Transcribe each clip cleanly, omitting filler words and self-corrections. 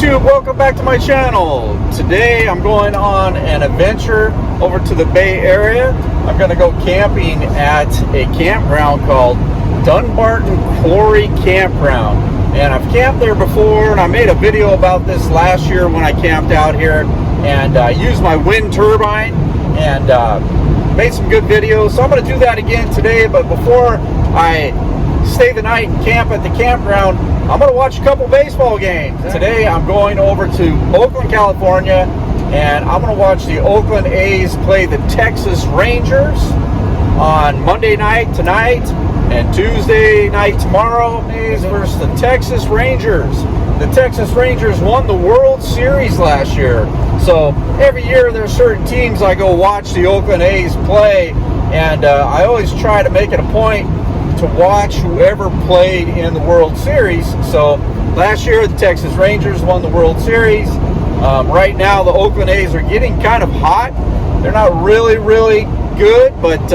YouTube, welcome back to my channel. Today I'm going on an adventure over to the Bay Area. I'm going to go camping at a campground called Dunbarton Quarry Campground. And I've camped there before, and I made a video about this last year when I camped out here, and I used my wind turbine and made some good videos. So I'm going to do that again today, but before I stay the night and camp at the campground, I'm going to watch a couple baseball games. Today I'm going over to Oakland, California, and I'm going to watch the Oakland A's play the Texas Rangers on Monday night tonight and Tuesday night tomorrow. A's versus the Texas Rangers. The Texas Rangers won the World Series last year. So every year there's certain teams I go watch the Oakland A's play, and I always try to make it a point to watch whoever played in the World Series. So last year the Texas Rangers won the World Series. Right now the Oakland A's are getting kind of hot. They're not really good, but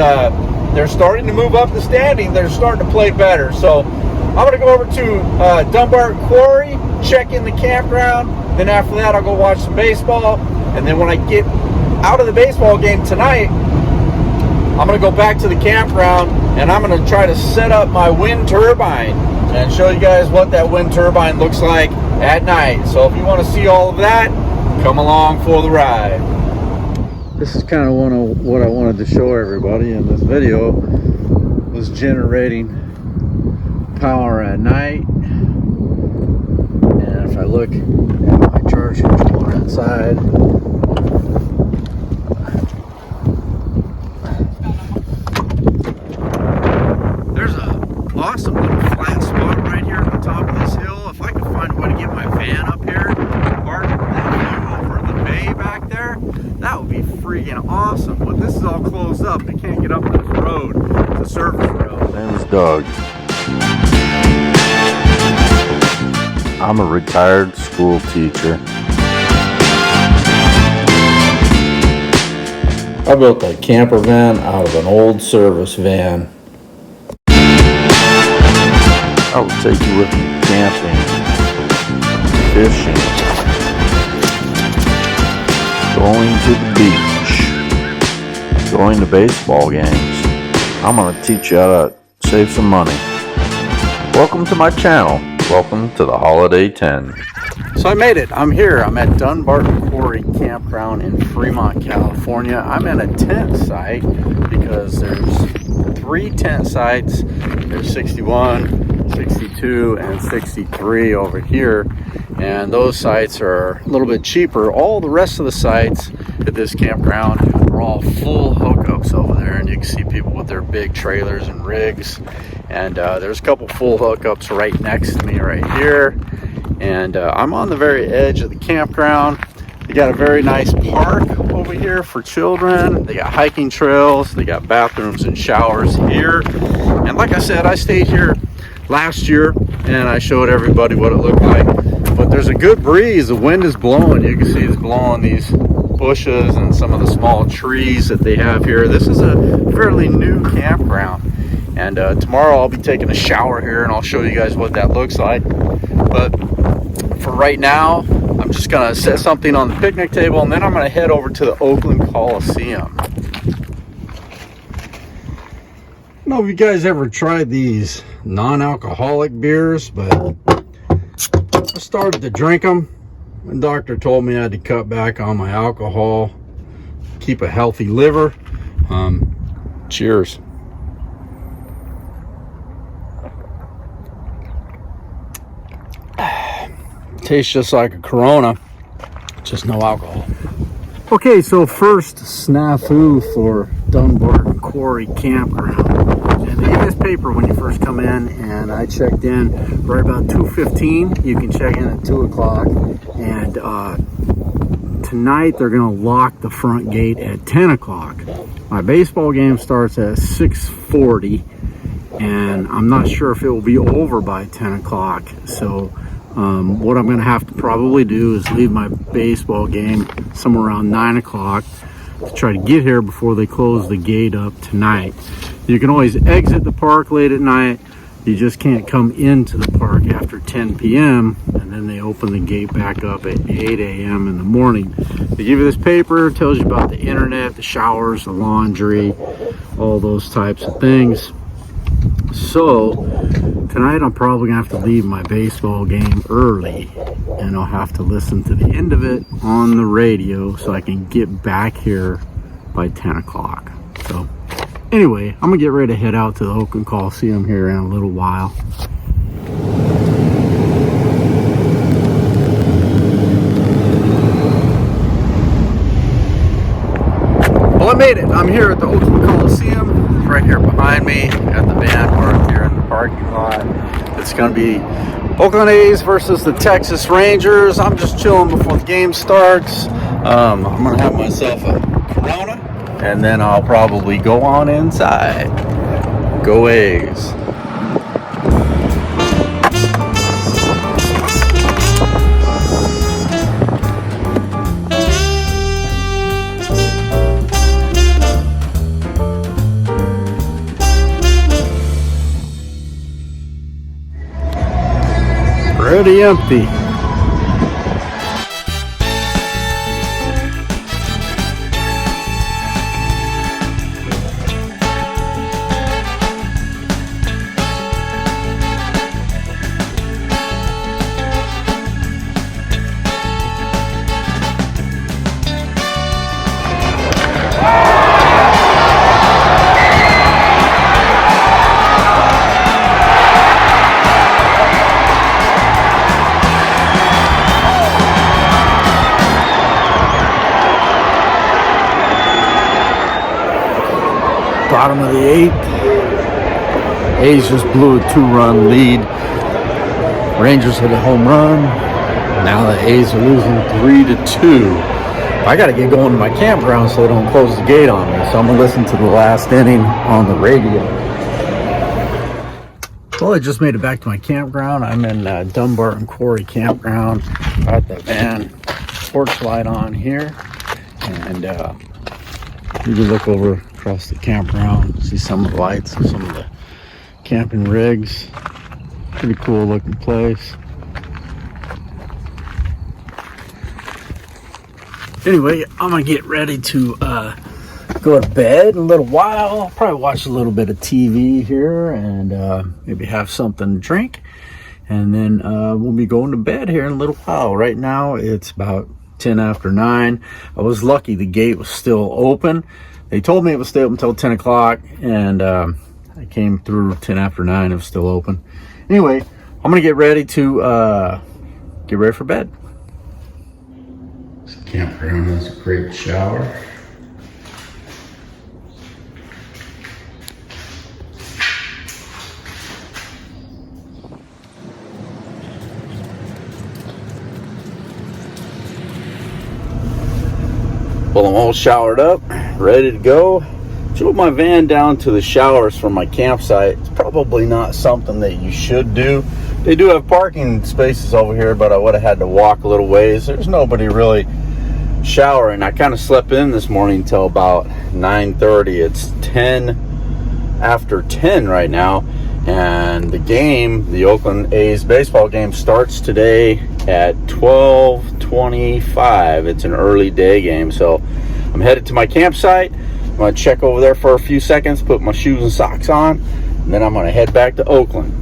they're starting to move up the standing. They're starting to play better. So I'm going to go over to Dunbarton Quarry, check in the campground. Then after that I'll go watch some baseball. And then when I get out of the baseball game tonight, I'm going to go back to the campground and I'm going to try to set up my wind turbine and show you guys what that wind turbine looks like at night. So if you want to see all of that, come along for the ride. This is kind of what I wanted to show everybody in this video, was generating power at night. And if I look at my charge controller inside, awesome little flat spot right here at the top of this hill. If I could find a way to get my van up here, park that view over the bay back there, that would be freaking awesome. But this is all closed up. I can't get up this road. It's a service road. My name is Doug. I'm a retired school teacher. I built that camper van out of an old service van. I will take you with me camping, fishing, going to the beach, going to baseball games. I'm going to teach you how to save some money. Welcome to my channel. Welcome to the Holiday Tinn. So I made it. I'm here. I'm at Dunbarton Quarry Campground in Fremont, California. I'm in a tent site because there's 3 tent sites. There's 61, 62 and 63 over here, and those sites are a little bit cheaper. All the rest of the sites at this campground are all full hookups over there, and you can see people with their big trailers and rigs, and there's a couple full hookups right next to me right here, and I'm on the very edge of the campground. They got a very nice park over here for children. They got hiking trails, they got bathrooms and showers here, and like I said, I stayed here last year and I showed everybody what it looked like. But there's a good breeze. The wind is blowing. You can see it's blowing these bushes and some of the small trees that they have here. This is a fairly new campground, and tomorrow I'll be taking a shower here and I'll show you guys what that looks like. But for right now, I'm just gonna set something on the picnic table, and then I'm gonna head over to the Oakland Coliseum. I don't know if you guys ever tried these non-alcoholic beers, but I started to drink them. The doctor told me I had to cut back on my alcohol, keep a healthy liver. Cheers. Tastes just like a Corona, just no alcohol. Okay, so first snafu for Dunbarton Quarry Campground. And they give this paper when you first come in, and I checked in right about 2:15. You can check in at 2 o'clock. And tonight they're gonna lock the front gate at 10 o'clock. My baseball game starts at 6:40, and I'm not sure if it will be over by 10 o'clock. So what I'm going to have to probably do is leave my baseball game somewhere around 9 o'clock to try to get here before they close the gate up tonight. You can always exit the park late at night, You just can't come into the park after 10 p.m. and then they open the gate back up at 8 a.m. in the morning. They give you this paper, tells you about the internet, the showers, the laundry, all those types of things. So tonight I'm probably gonna have to leave my baseball game early, and I'll have to listen to the end of it on the radio so I can get back here by 10 o'clock. So anyway, I'm gonna get ready to head out to the Oakland Coliseum here in a little while. Well, I made it. I'm here at the Oakland Coliseum. It's right here behind me. Got the van parked here in the parking lot. It's gonna be Oakland A's versus the Texas Rangers. I'm just chilling before the game starts. I'm gonna have myself a Corona, and then I'll probably go on inside. Go A's. Pretty empty. Bottom of the 8th. A's just blew a 2-run lead. Rangers hit a home run. Now the A's are losing 3-2. I got to get going to my campground so they don't close the gate on me. So I'm going to listen to the last inning on the radio. Well, I just made it back to my campground. I'm in Dunbarton Quarry Campground. Got the van porch light on here. And you can look over across the campground, see some of the lights of some of the camping rigs. Pretty cool looking place. Anyway, I'm gonna get ready to go to bed in a little while. I'll probably watch a little bit of TV here and maybe have something to drink, and then we'll be going to bed here in a little while. Right now it's about 10 after 9. I was lucky the gate was still open. They told me it would stay open until 10 o'clock, and I came through 10 after 9. It was still open. Anyway, I'm gonna get ready to get ready for bed. This campground has a great shower. Well, I'm all showered up, ready to go. Drove my van down to the showers from my campsite. It's probably not something that you should do. They do have parking spaces over here, but I would have had to walk a little ways. There's nobody really showering. I kind of slept in this morning until about 9:30. It's 10 after 10 right now, and the game, the Oakland A's baseball game, starts today at 12:25. It's an early day game, so I'm headed to my campsite. I'm gonna check over there for a few seconds, put my shoes and socks on, and then I'm gonna head back to Oakland.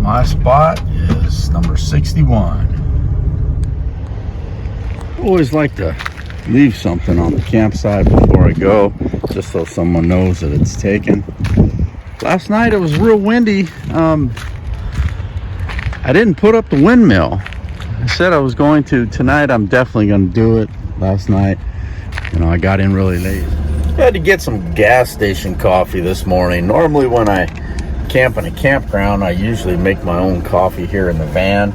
My spot is number 61. I always like to leave something on the campsite before I go, just so someone knows that it's taken. Last night it was real windy. I didn't put up the windmill. I said I was going to. Tonight I'm definitely going to do it. Last night, I got in really late. I had to get some gas station coffee this morning. Normally when I camp in a campground, I usually make my own coffee here in the van.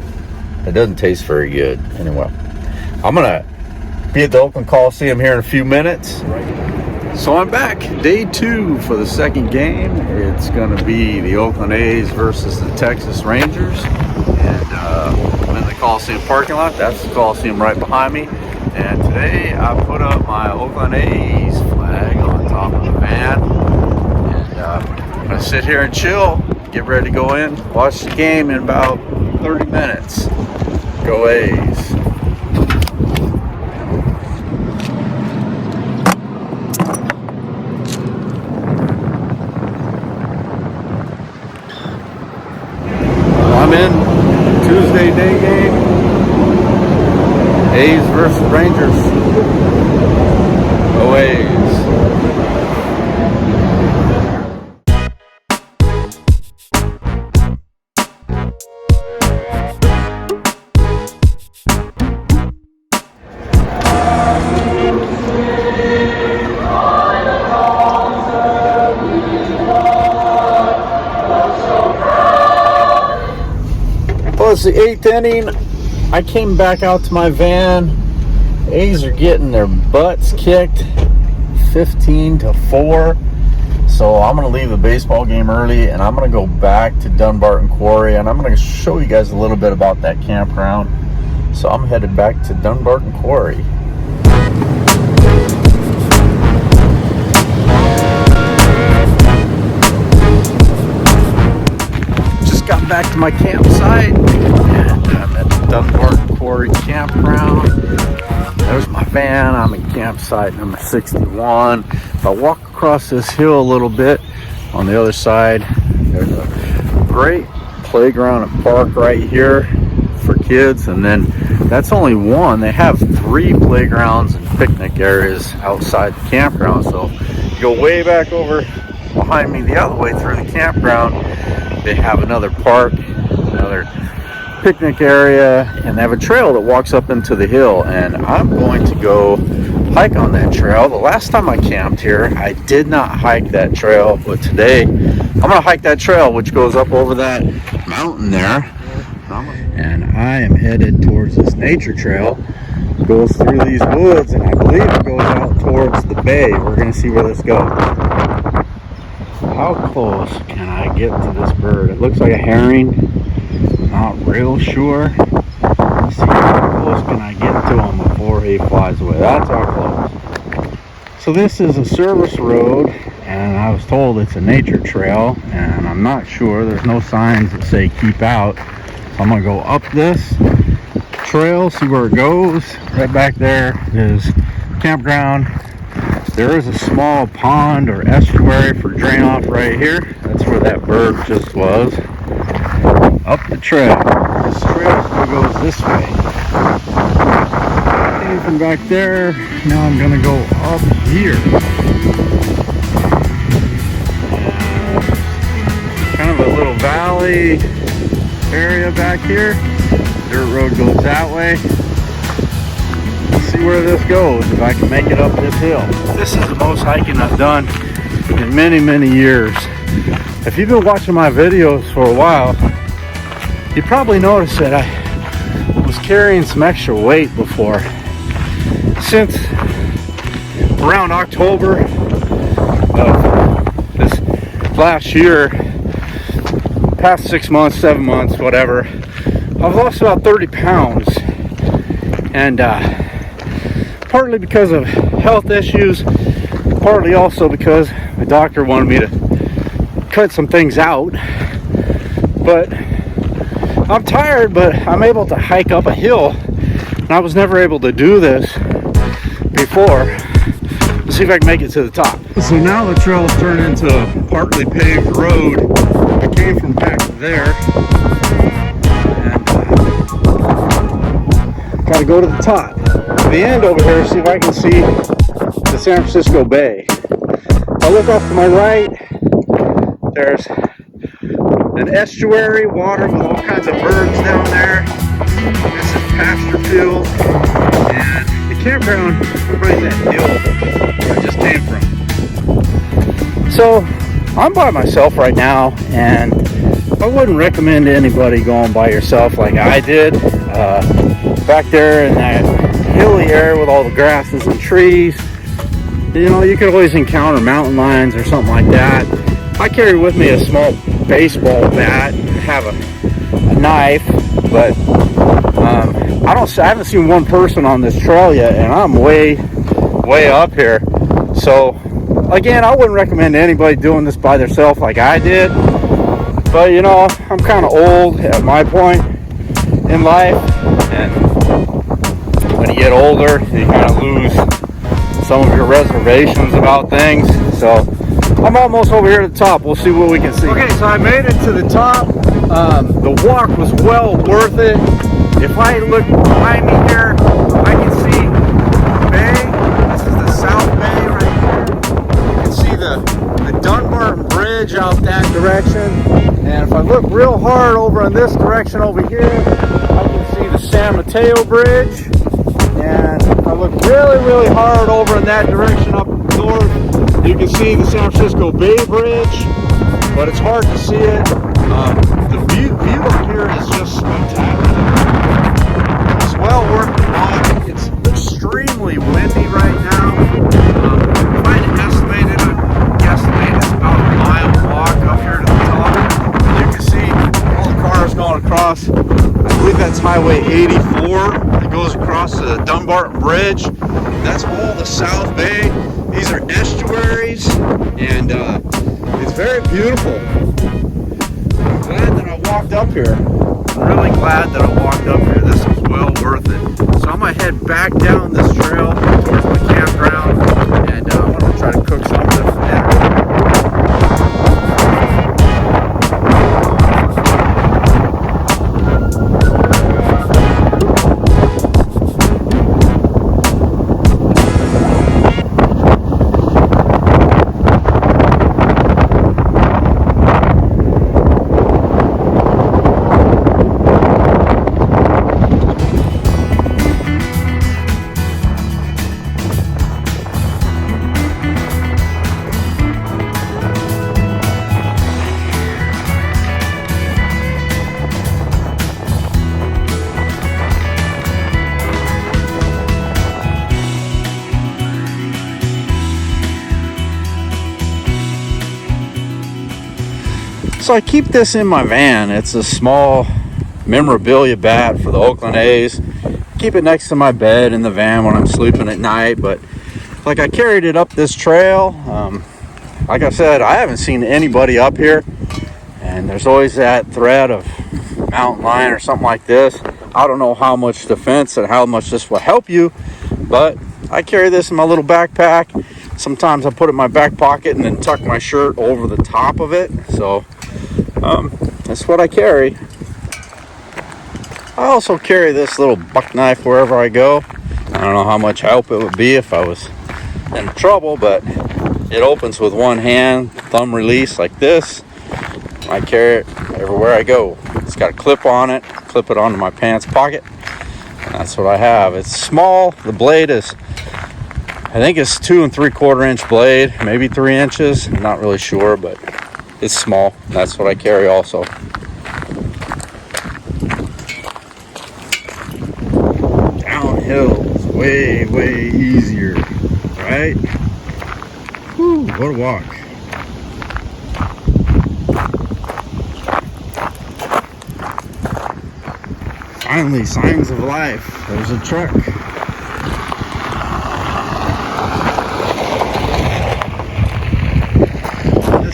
It doesn't taste very good. Anyway, I'm gonna be at the Oakland Coliseum here in a few minutes. So I'm back, day 2 for the second game. It's going to be the Oakland A's versus the Texas Rangers. And I'm in the Coliseum parking lot. That's the Coliseum right behind me. And today I put up my Oakland A's flag on top of the van. And I'm going to sit here and chill, get ready to go in, watch the game in about 30 minutes. Go A's. I'm in Tuesday day game. A's versus Rangers. Go A's. Well, it's the 8th inning. I came back out to my van. A's are getting their butts kicked 15-4. So I'm going to leave the baseball game early and I'm going to go back to Dunbarton Quarry and I'm going to show you guys a little bit about that campground. So I'm headed back to Dunbarton Quarry. Got back to my campsite and I'm at the Dunbarton Quarry campground. There's my van. I'm in campsite number 61. If I walk across this hill a little bit on the other side, there's a great playground and park right here for kids, and then that's only one. They have 3 playgrounds and picnic areas outside the campground. So you go way back over behind me the other way through the campground. They have another park, another picnic area, and they have a trail that walks up into the hill, and I'm going to go hike on that trail. The last time I camped here, I did not hike that trail, but today I'm going to hike that trail, which goes up over that mountain there, and I am headed towards this nature trail. It goes through these woods, and I believe it goes out towards the bay. We're going to see where this goes. How close can I get to this bird? It looks like a herring. Not real sure. Let's see, how close can I get to him before he flies away? That's how close. So this is a service road, and I was told it's a nature trail, and I'm not sure. There's no signs that say keep out. So I'm going to go up this trail, see where it goes. Right back there is campground. There is a small pond or estuary for drain off right here. That's where that bird just was. Up the trail. This trail goes this way. Came from back there. Now I'm going to go up here. Kind of a little valley area back here. Dirt road goes that way. See where this goes, if I can make it up this hill. This is the most hiking I've done in many years. If you've been watching my videos for a while, you probably noticed that I was carrying some extra weight before. Since around October of this last year, past 6 months, 7 months, whatever, I've lost about 30 pounds. And partly because of health issues, partly also because the doctor wanted me to cut some things out. But I'm tired, but I'm able to hike up a hill, and I was never able to do this before. Let's see if I can make it to the top. So now the trail's turned into a partly paved road. I came from back there, and gotta go to the top. The end over here, see if I can see the San Francisco Bay. If I look off to my right, there's an estuary, water with all kinds of birds down there. This is pasture field, and the campground right in that hill where I just came from. So I'm by myself right now, and I wouldn't recommend anybody going by yourself like I did. Back there in that hilly area with all the grasses and trees, you know, you could always encounter mountain lions or something like that. I carry with me a small baseball bat, have a knife, but I haven't seen one person on this trail yet, and I'm way up here. So again, I wouldn't recommend anybody doing this by themselves like I did, but you know, I'm kind of old at my point in life, and when you get older you kind of lose some of your reservations about things. So I'm almost over here at the top. We'll see what we can see. Okay, so I made it to the top. The walk was well worth it. If I look behind me here, I can see the bay. This is the South Bay right here. You can see the Dunbarton Bridge out that direction. And if I look real hard over in this direction over here, I can see the San Mateo Bridge. And if I look really hard over in that direction up north, you can see the San Francisco Bay Bridge, but it's hard to see it. The view up here is just spectacular. It's well worth the walk. It's extremely windy right now. If I had to estimate it, I'd guesstimate it's about a mile walk up here to the top. You can see all the cars going across. I believe that's Highway 84 that goes across the Dunbarton Bridge. That's all the South Bay. These are estuaries, and it's very beautiful. I'm glad that I walked up here. I'm really glad that I walked up here. This was well worth it. So I'm going to head back down this trail towards my campground, and I'm going to try to cook something for dinner. So I keep this in my van. It's a small memorabilia bat for the Oakland A's. Keep it next to my bed in the van when I'm sleeping at night. But like, I carried it up this trail. Like I said, I haven't seen anybody up here, and there's always that threat of mountain lion or something like this. I don't know how much defense and how much this will help you, but I carry this in my little backpack. Sometimes I put it in my back pocket and then tuck my shirt over the top of it. So that's what I carry. I also carry this little buck knife wherever I go. I don't know how much help it would be if I was in trouble, but it opens with one hand, thumb release like this. I carry it everywhere I go. It's got a clip on it, clip it onto my pants pocket, and that's what I have. It's small. The blade is, I think it's 2 3/4 inch blade, maybe 3 inches. I'm not really sure, but it's small. That's what I carry also. Downhill is way easier, right? Whew, what a walk. Finally, signs of life. There's a truck.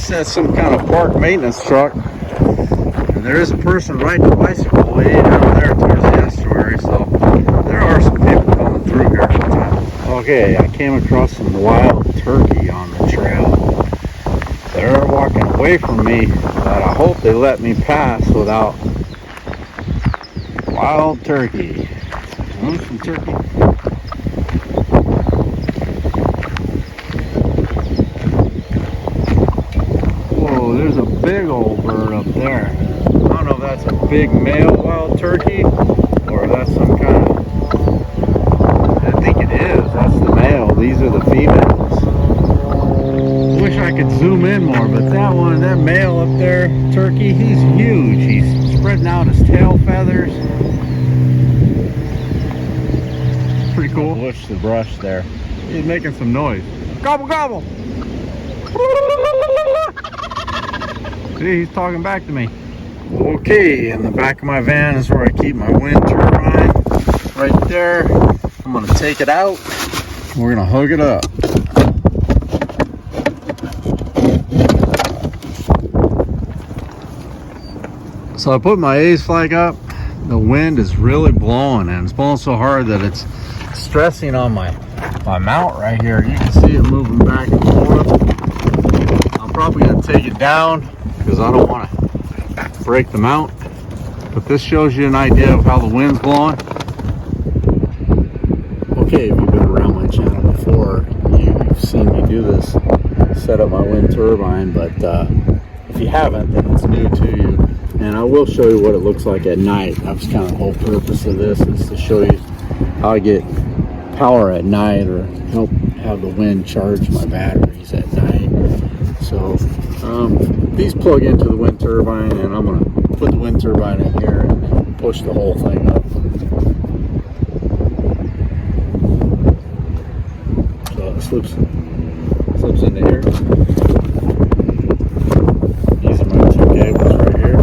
That's some kind of park maintenance truck, and there is a person riding a bicycle way down there towards the estuary, so there are some people coming through here. Okay, I came across some wild turkey on the trail. They're walking away from me, but I hope they let me pass without wild turkey. Some turkey. There's a big old bird up there. I don't know if that's a big male wild turkey or if that's some kind of, I think it is. That's the male. These are the females. Wish I could zoom in more, but that male up there, turkey, he's huge. He's spreading out his tail feathers. Pretty cool. Push the brush there. He's making some noise. Gobble, gobble. See, he's talking back to me. Okay, in the back of my van is where I keep my wind turbine. Right there. I'm gonna take it out. We're gonna hook it up. So I put my A's flag up. The wind is really blowing, and it's blowing so hard that it's stressing on my mount right here. You can see it moving back and forth. I'm probably gonna take it down because I don't want to break the mount. But this shows you an idea of how the wind's blowing. Okay, if you've been around my channel before, you've seen me do this, set up my wind turbine, but if you haven't, then it's new to you. And I will show you what it looks like at night. That was kind of the whole purpose of this, is to show you how I get power at night, or help have the wind charge my batteries at night. So these plug into the wind turbine, and I'm going to put the wind turbine in here and push the whole thing up. So it slips into here. These are my two cables right here.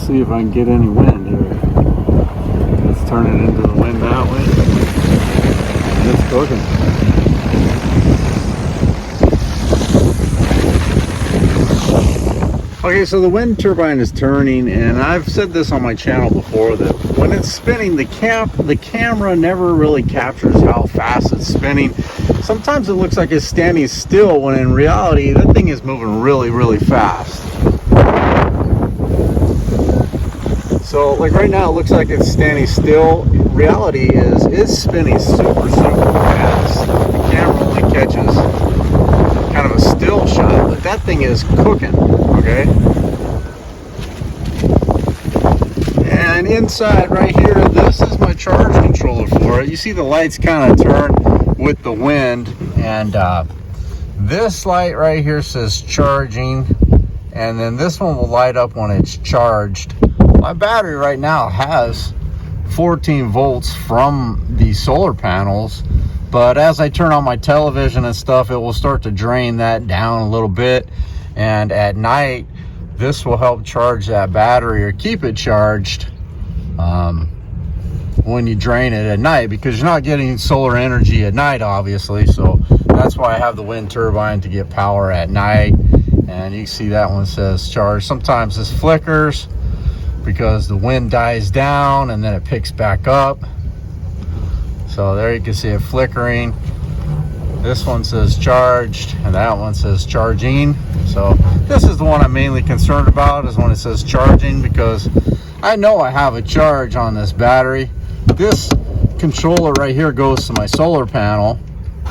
See if I can get any wind here. Let's turn it into the wind that way. And it's cooking. Okay, so the wind turbine is turning, and I've said this on my channel before, that when it's spinning, the camera never really captures how fast it's spinning. Sometimes it looks like it's standing still, when in reality that thing is moving really, really fast. So like right now it looks like it's standing still. Reality is it's spinning super, super fast. The camera only catches kind of a still shot, but that thing is cooking, okay? And inside right here, this is my charge controller for it. You see the lights kind of turn with the wind, and this light right here says charging, and then this one will light up when it's charged. My battery right now has 14 volts from the solar panels, but as I turn on my television and stuff, it will start to drain that down a little bit. And at night, this will help charge that battery, or keep it charged when you drain it at night, because you're not getting solar energy at night, obviously. So that's why I have the wind turbine, to get power at night. And you see that one says charge. Sometimes this flickers because the wind dies down and then it picks back up. So there you can see it flickering. This one says charged, and that one says charging. So this is the one I'm mainly concerned about, is when it says charging, because I know I have a charge on this battery. This controller right here goes to my solar panel,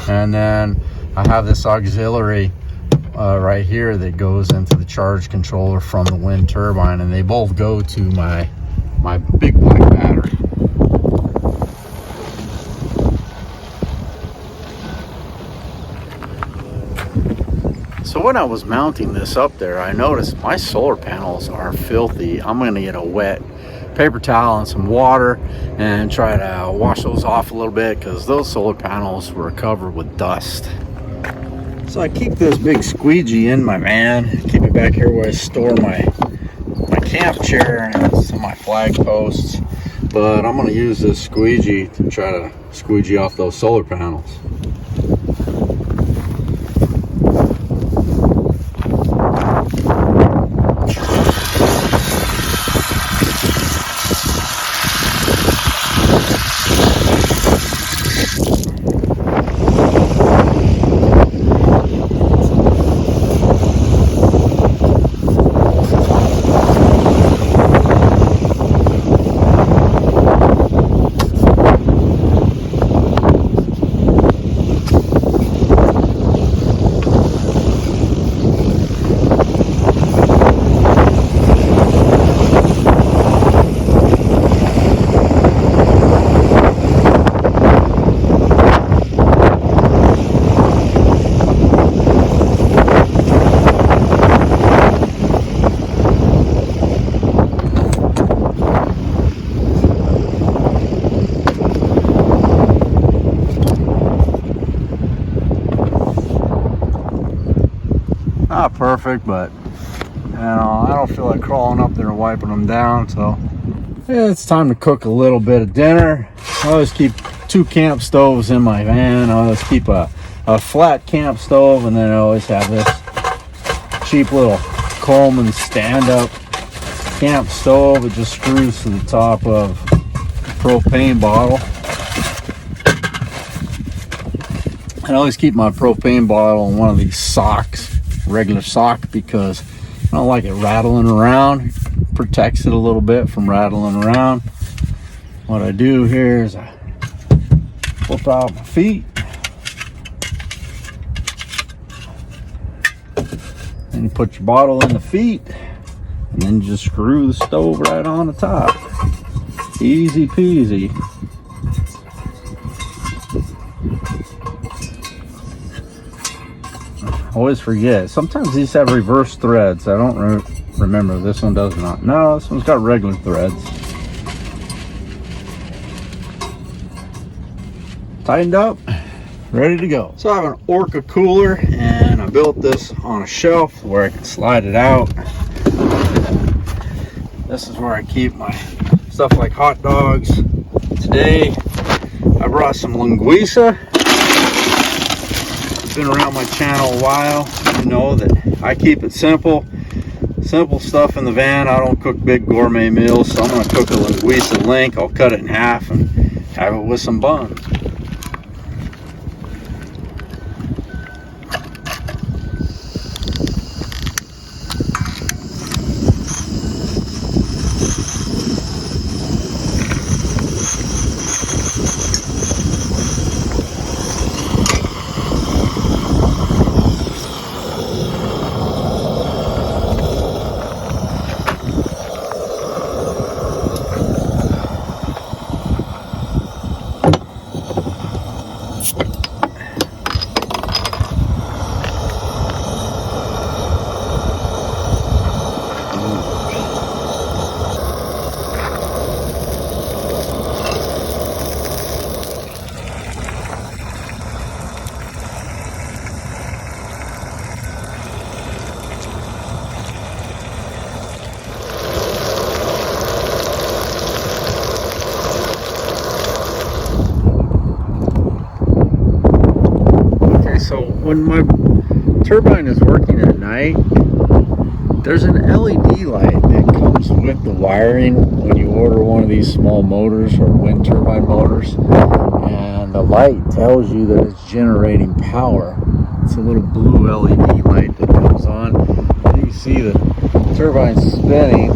and then I have this auxiliary right here that goes into the charge controller from the wind turbine, and they both go to my big black battery. So when I was mounting this up there, I noticed my solar panels are filthy. I'm going to get a wet paper towel and some water and try to wash those off a little bit, because those solar panels were covered with dust. So I keep this big squeegee in my van, keep it back here where I store my camp chair and some of my flag posts. But I'm going to use this squeegee to try to squeegee off those solar panels. perfect, but I don't feel like crawling up there and wiping them down. So yeah, it's time to cook a little bit of dinner. I always keep 2 camp stoves in my van. I always keep a flat camp stove, and then I always have this cheap little Coleman stand-up camp stove. It just screws to the top of a propane bottle. I always keep my propane bottle in one of these socks, regular sock, because I don't like it rattling around. It protects it a little bit from rattling around. What I do here is I flip out my feet, and you put your bottle in the feet, and then you just screw the stove right on the top. Easy peasy. Always forget. Sometimes these have reverse threads. I don't remember. This one does not. No, this one's got regular threads. Tightened up, ready to go. So I have an Orca cooler, and I built this on a shelf where I can slide it out. This is where I keep my stuff like hot dogs. Today I brought some linguiça. Been around my channel a while. You know that I keep it simple stuff in the van. I don't cook big gourmet meals, so I'm going to cook a linguiça link. I'll cut it in half and have it with some buns. So when my turbine is working at night, there's an LED light that comes with the wiring when you order one of these small motors or wind turbine motors, and the light tells you that it's generating power. It's a little blue LED light that comes on. You can see the turbine spinning,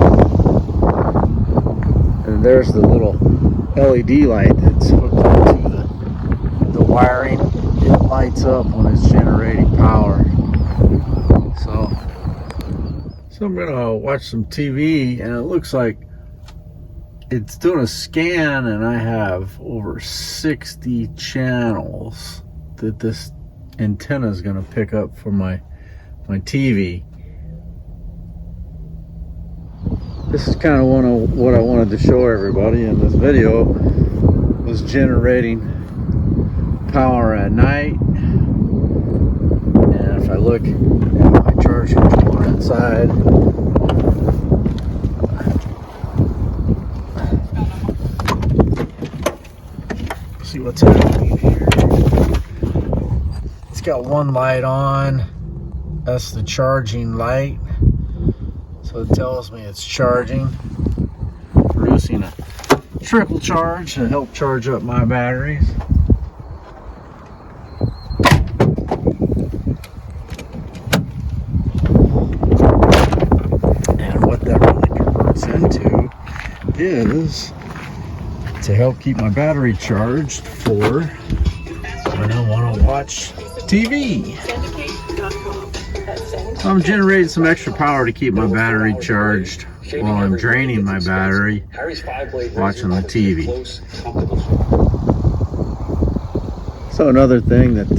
and there's the little LED light that's hooked onto the wiring. It lights up when it's generating power. So I'm gonna watch some TV, and it looks like it's doing a scan, and I have over 60 channels that this antenna is gonna pick up for my TV. This is kind of what I wanted to show everybody in this video, was generating power at night. And if I look at my charge controller inside, see what's happening here. It's got one light on. That's the charging light, so it tells me it's charging, producing a trickle charge to help charge up my batteries. Into is to help keep my battery charged for when I want to watch TV. I'm generating some extra power to keep my battery charged while I'm draining my battery watching the TV. So another thing that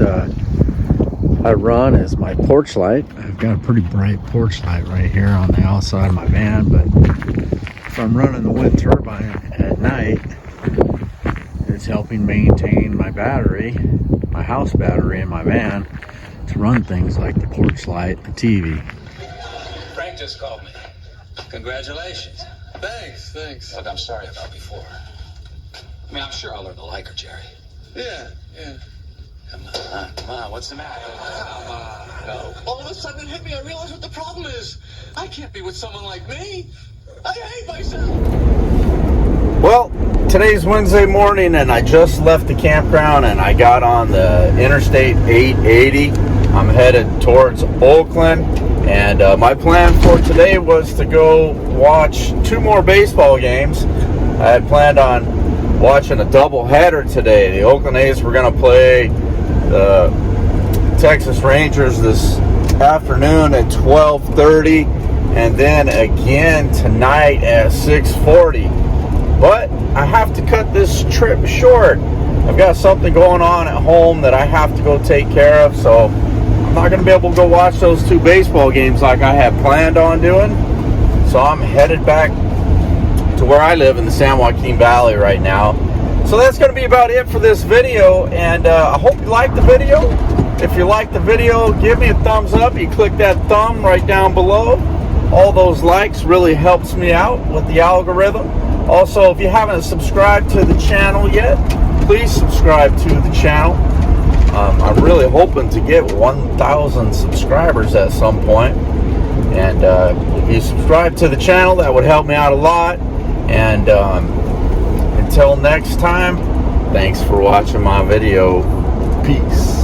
I run is my porch light. I've got a pretty bright porch light right here on the outside of my van, but if I'm running the wind turbine at night, it's helping maintain my battery, my house battery in my van, to run things like the porch light and TV. Frank just called me. Congratulations. Thanks. Look, I'm sorry about before. I mean, I'm sure I'll learn to like her, Jerry. Yeah. Come on, what's the matter? Come on, go. All of a sudden it hit me. I realized what the problem is. I can't be with someone like me. I hate myself. Well, today's Wednesday morning, and I just left the campground, and I got on the Interstate 880. I'm headed towards Oakland, and my plan for today was to go watch 2 more baseball games. I had planned on watching a doubleheader today. The Oakland A's were going to play the Texas Rangers this afternoon at 12:30, and then again tonight at 6:40. But I have to cut this trip short. I've got something going on at home that I have to go take care of, so I'm not going to be able to go watch those 2 baseball games like I had planned on doing. So I'm headed back to where I live in the San Joaquin Valley right now. So that's going to be about it for this video, and I hope you liked the video. If you liked the video, give me a thumbs up. You click that thumb right down below. All those likes really helps me out with the algorithm. Also, if you haven't subscribed to the channel yet, please subscribe to the channel. I'm really hoping to get 1,000 subscribers at some point. And if you subscribe to the channel, that would help me out a lot. And until next time, thanks for watching my video. Peace.